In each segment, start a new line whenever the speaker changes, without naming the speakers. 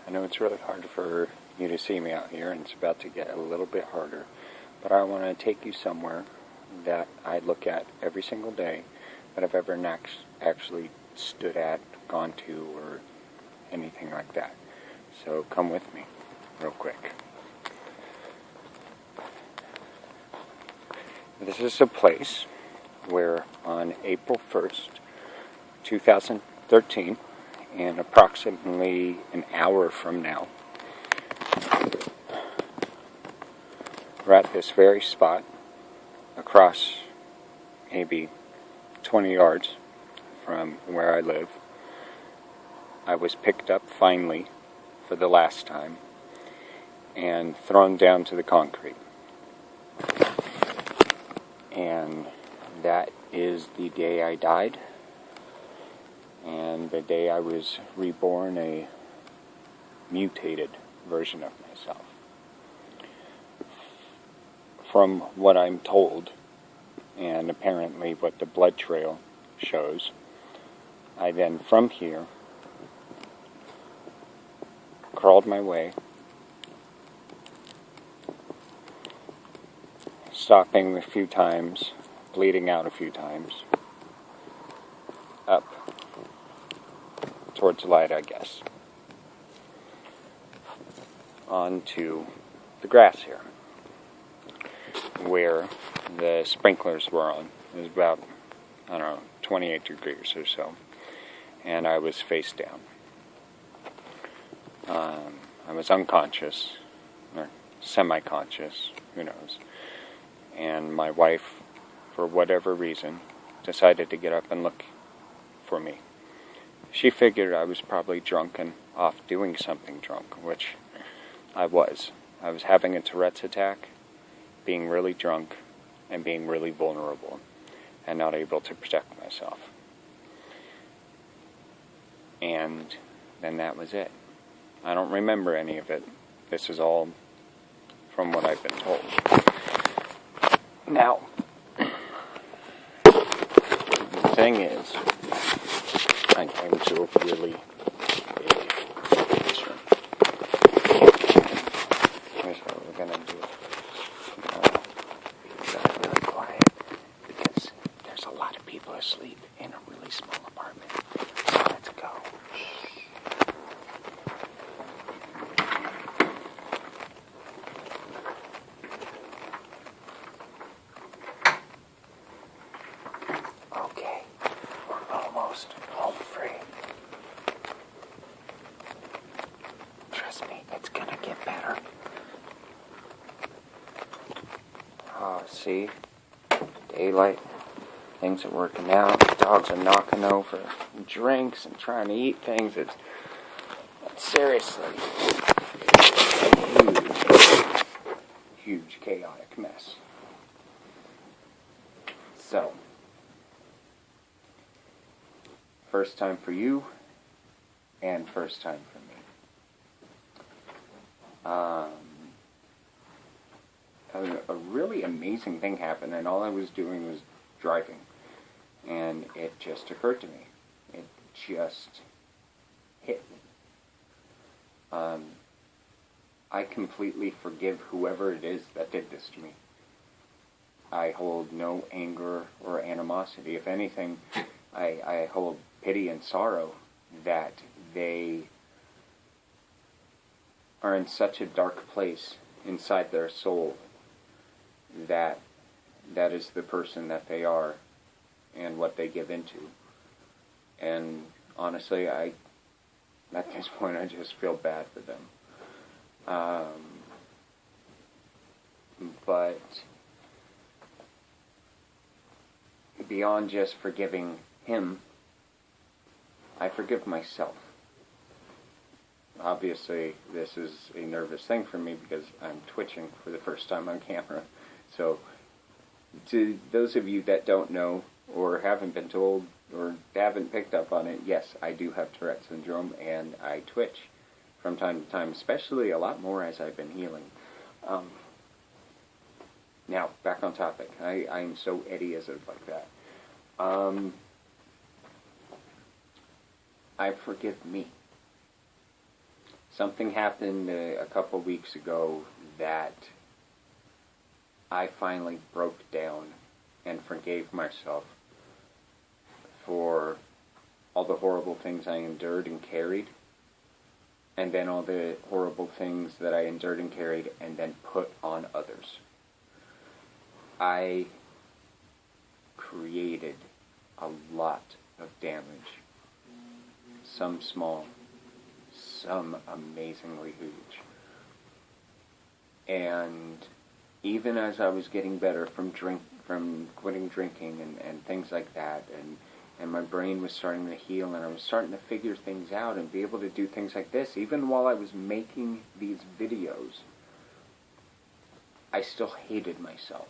I know it's really hard for you to see me out here, and it's about to get a little bit harder, but I want to take you somewhere that I look at every single day that I've ever actually stood at, gone to, or anything like that. So come with me real quick. This is a place where on April 1st, 2013, and approximately an hour from now, we're at this very spot across maybe 20 yards from where I live. I was picked up finally for the last time and thrown down to the concrete. And that is the day I died, and the day I was reborn, a mutated version of myself. From what I'm told, and apparently what the blood trail shows, I then from here crawled my way, stopping a few times, bleeding out a few times, up towards light, I guess, onto the grass here, where the sprinklers were on. It was about, 28 degrees or so, and I was face down. I was unconscious, or semi-conscious, who knows, and my wife, for whatever reason, decided to get up and look for me. She figured I was probably drunk and off doing something drunk, which I was. I was having a Tourette's attack, being really drunk, and being really vulnerable, and not able to protect myself. And then that was it. I don't remember any of it. This is all from what I've been told. Now, the thing is, I came to a really big picture. Here's what we're going to do. Be really quiet, because there's a lot of people asleep in a really small apartment. So let's go. Okay, we're almost home free. Trust me, it's gonna get better. Oh, see? Daylight. Things are working out. The dogs are knocking over drinks and trying to eat things. It's seriously a huge chaotic mess. So, first time for you, and first time for me. A really amazing thing happened, and all I was doing was driving, and it just occurred to me. It just hit me. I completely forgive whoever it is that did this to me. I hold no anger or animosity. If anything, I hold pity and sorrow that they are in such a dark place inside their soul that is the person that they are and what they give into. And honestly, at this point, I just feel bad for them. But beyond just forgiving him, I forgive myself. Obviously, this is a nervous thing for me because I'm twitching for the first time on camera. So, to those of you that don't know, or haven't been told, or haven't picked up on it, yes, I do have Tourette's syndrome, and I twitch from time to time, especially a lot more as I've been healing. Now, back on topic. I'm so Eddie as it like that. I forgive me. Something happened a couple weeks ago that I finally broke down and forgave myself for all the horrible things I endured and carried, and then all the horrible things that I endured and carried and then put on others. I created a lot of damage. Some small, some amazingly huge. And even as I was getting better from quitting drinking and things like that, and my brain was starting to heal, and I was starting to figure things out and be able to do things like this, even while I was making these videos, I still hated myself.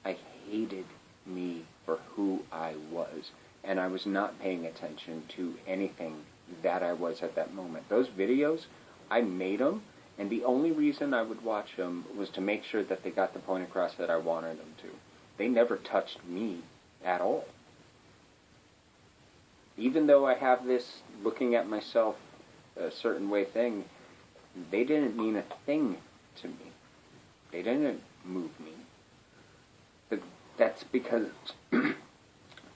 I hated me for who I was, and I was not paying attention to anything that I was at that moment. Those videos, I made them, and the only reason I would watch them was to make sure that they got the point across that I wanted them to. They never touched me at all. Even though I have this looking at myself a certain way thing, they didn't mean a thing to me. They didn't move me. But that's because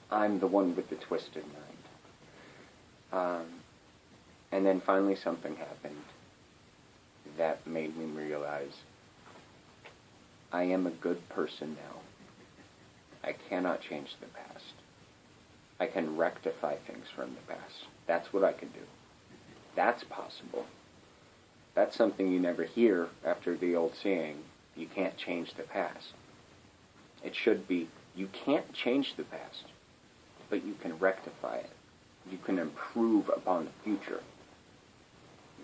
I'm the one with the twisted mind. And then finally something happened that made me realize I am a good person now. I cannot change the past. I can rectify things from the past. That's what I can do. That's possible. That's something you never hear after the old saying, you can't change the past. It should be, you can't change the past, but you can rectify it. You can improve upon the future.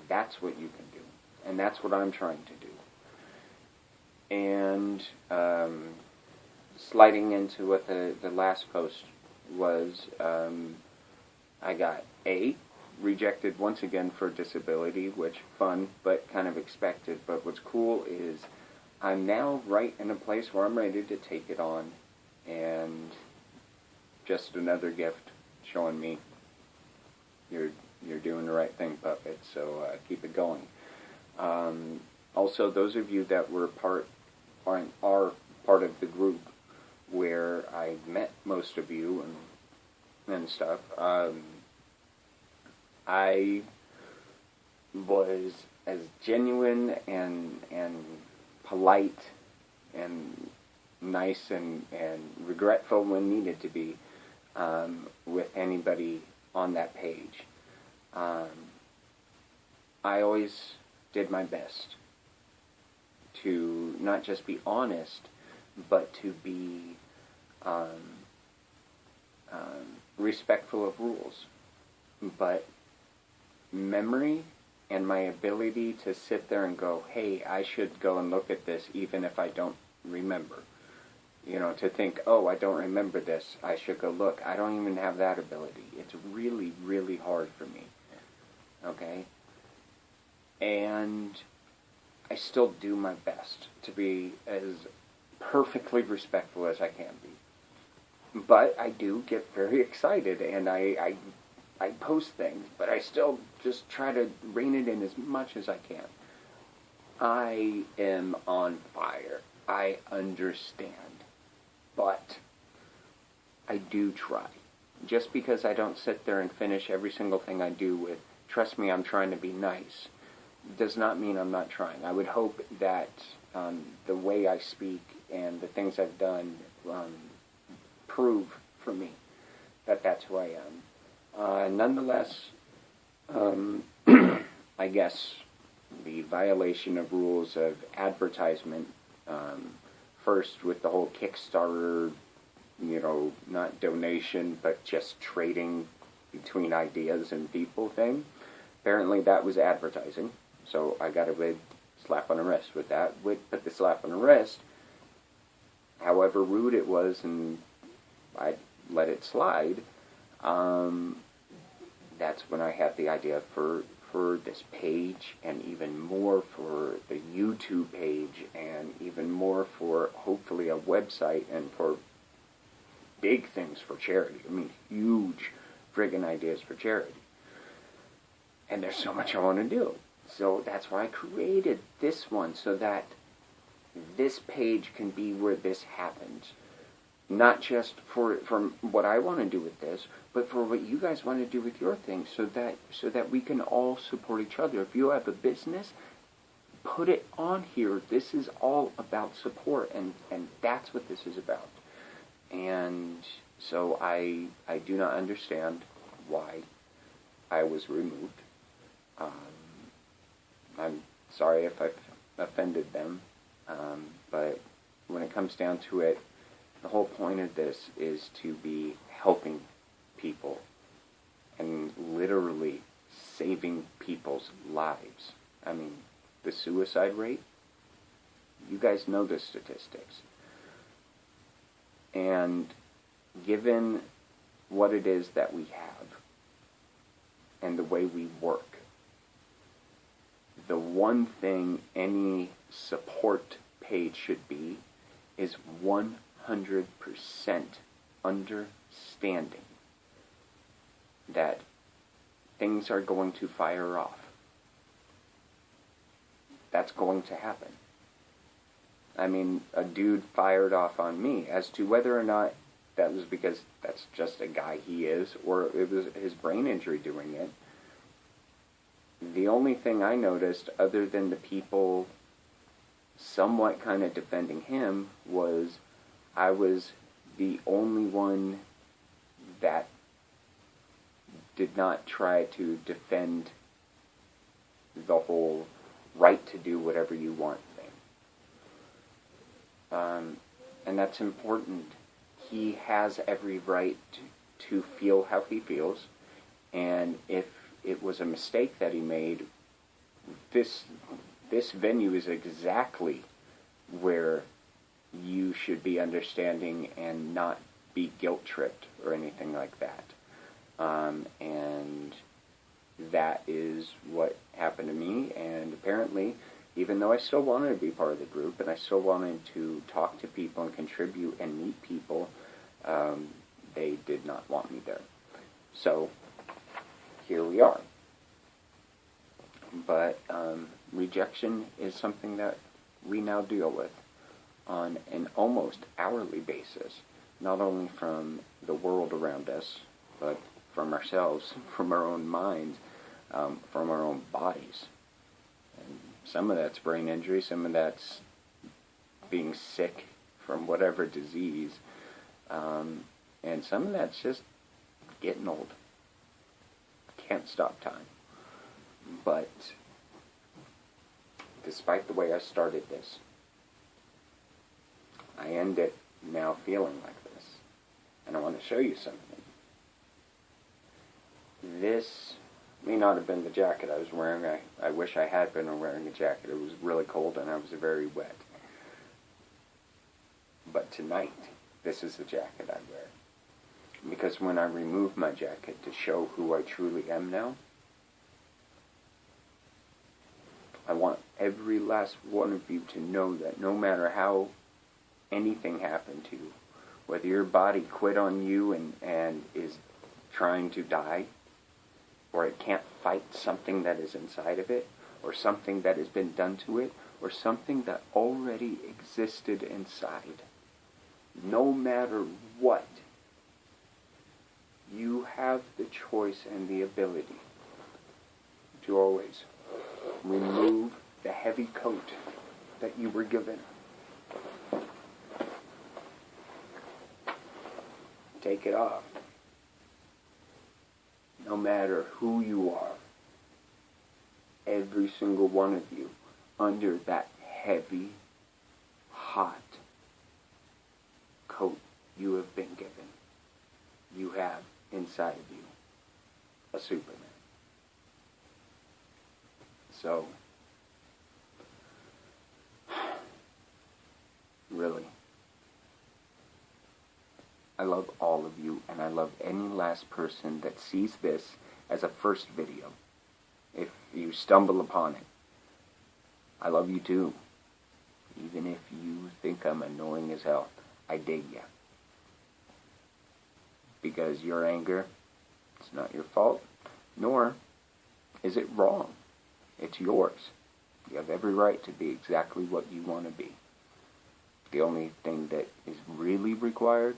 That's what you can do. And that's what I'm trying to do. And sliding into what the last post was, I got rejected once again for disability, which fun, but kind of expected. But what's cool is I'm now right in a place where I'm ready to take it on, and just another gift showing me you're doing the right thing, puppet, so keep it going. Also, those of you that are part of the group where I met most of you and stuff, I was as genuine and polite and nice and regretful when needed to be with anybody on that page. I always did my best to not just be honest, but to be respectful of rules. But memory and my ability to sit there and go, hey, I should go and look at this even if I don't remember. You know, to think, oh, I don't remember this, I should go look. I don't even have that ability. It's really, really hard for me. Okay? And I still do my best to be as perfectly respectful as I can be. But I do get very excited, and I post things, but I still just try to rein it in as much as I can. I am on fire. I understand. But I do try. Just because I don't sit there and finish every single thing I do with, trust me, I'm trying to be nice, does not mean I'm not trying. I would hope that the way I speak and the things I've done prove for me that that's who I am. Nonetheless, I guess the violation of rules of advertisement, first with the whole Kickstarter, not donation, but just trading between ideas and people thing. Apparently that was advertising, so I got a big slap on the wrist with that. Put the slap on the wrist, however rude it was, and I let it slide. That's when I had the idea for this page, and even more for the YouTube page, and even more for hopefully a website, and for big things for charity. I mean, huge friggin' ideas for charity.
And there's so much I want to do. So that's why I created this one, so that this page can be where this happens. Not just for what I want to do with this, but for what you guys want to do with your thing, so that we can all support each other. If you have a business, put it on here. This is all about support, and that's what this is about. And so I do not understand why I was removed. I'm sorry if I've offended them, but when it comes down to it, the whole point of this is to be helping people and literally saving people's lives. I mean, the suicide rate, you guys know the statistics. And given what it is that we have and the way we work, the one thing any support page should be is 100% understanding that things are going to fire off. That's going to happen. I mean, a dude fired off on me. As to whether or not that was because that's just a guy he is, or it was his brain injury doing it, the only thing I noticed, other than the people somewhat kind of defending him, was I was the only one that did not try to defend the whole right to do whatever you want thing. And that's important. He has every right to feel how he feels, and if it was a mistake that he made, this venue is exactly where you should be understanding and not be guilt-tripped or anything like that. And that is what happened to me, and apparently, even though I still wanted to be part of the group, and I still wanted to talk to people and contribute and meet people, they did not want me there. So, here we are. But rejection is something that we now deal with on an almost hourly basis, not only from the world around us, but from ourselves, from our own minds, from our own bodies. And some of that's brain injury, some of that's being sick from whatever disease, and some of that's just getting old. Can't stop time. But despite the way I started this, I end it now feeling like this. And I want to show you something. This may not have been the jacket I was wearing. I wish I had been wearing a jacket. It was really cold and I was very wet. But tonight, this is the jacket I wear. Because when I remove my jacket to show who I truly am now, I want every last one of you to know that no matter how anything happened to you, whether your body quit on you and is trying to die, or it can't fight something that is inside of it, or something that has been done to it, or something that already existed inside, no matter what, you have the choice and the ability to always remove the heavy coat that you were given. Take it off. No matter who you are, every single one of you, under that heavy, hot coat you have been given, you have inside of you a Superman. So, really, I love all of you, and I love any last person that sees this as a first video. If you stumble upon it, I love you too. Even if you think I'm annoying as hell, I dig ya. Because your anger, it's not your fault, nor Is it wrong? It's yours. You have every right to be exactly what you want to be. The only thing that is really required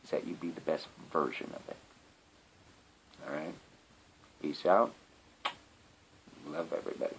is that you be the best version of it. Alright? Peace out. Love everybody.